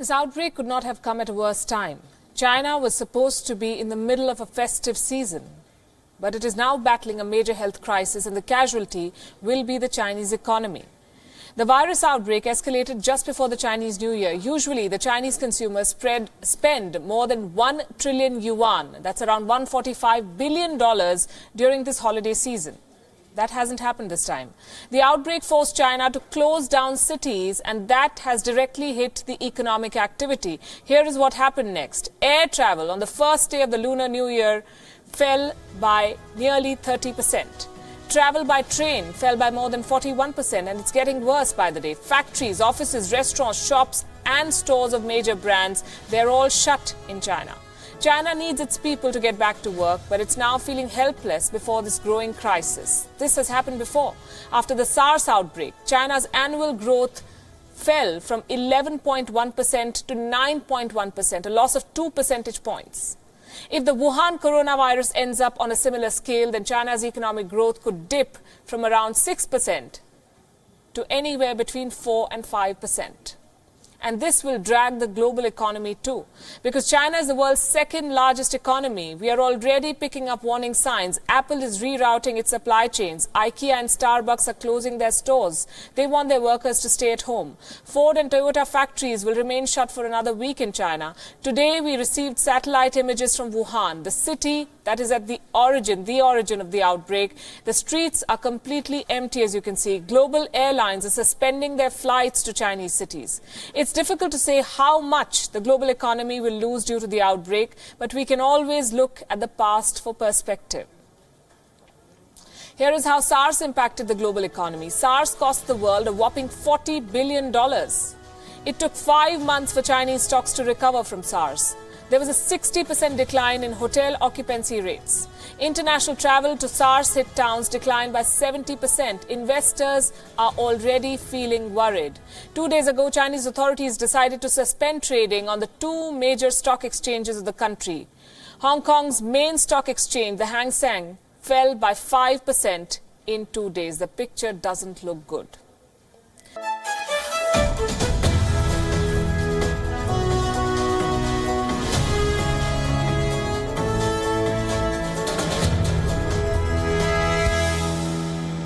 This outbreak could not have come at a worse time. China was supposed to be in the middle of a festive season, but it is now battling a major health crisis, and the casualty will be the Chinese economy. The virus outbreak escalated just before the Chinese New Year. Usually, the Chinese consumers spend more than 1 trillion yuan, that's around $145 billion, during this holiday season. That hasn't happened this time. The outbreak forced China to close down cities, and that has directly hit the economic activity. Here is what happened next. Air travel on the first day of the Lunar New Year fell by nearly 30%. Travel by train fell by more than 41%, and it's getting worse by the day. Factories, offices, restaurants, shops and stores of major brands, they're all shut in China. China needs its people to get back to work, but it's now feeling helpless before this growing crisis. This has happened before. After the SARS outbreak, China's annual growth fell from 11.1% to 9.1%, a loss of 2 percentage points. If the Wuhan coronavirus ends up on a similar scale, then China's economic growth could dip from around 6% to anywhere between 4 and 5%. And this will drag the global economy too. Because China is the world's second largest economy, we are already picking up warning signs. Apple is rerouting its supply chains. IKEA and Starbucks are closing their stores. They want their workers to stay at home. Ford and Toyota factories will remain shut for another week in China. Today we received satellite images from Wuhan, the city that is at the origin of the outbreak. The streets are completely empty, as you can see. Global airlines are suspending their flights to Chinese cities. It's difficult to say how much the global economy will lose due to the outbreak, but we can always look at the past for perspective. Here is how SARS impacted the global economy. SARS cost the world a whopping $40 billion. It took 5 months for Chinese stocks to recover from SARS. There was a 60% decline in hotel occupancy rates. International travel to SARS-hit towns declined by 70%. Investors are already feeling worried. 2 days ago, Chinese authorities decided to suspend trading on the 2 major stock exchanges of the country. Hong Kong's main stock exchange, the Hang Seng, fell by 5% in 2 days. The picture doesn't look good.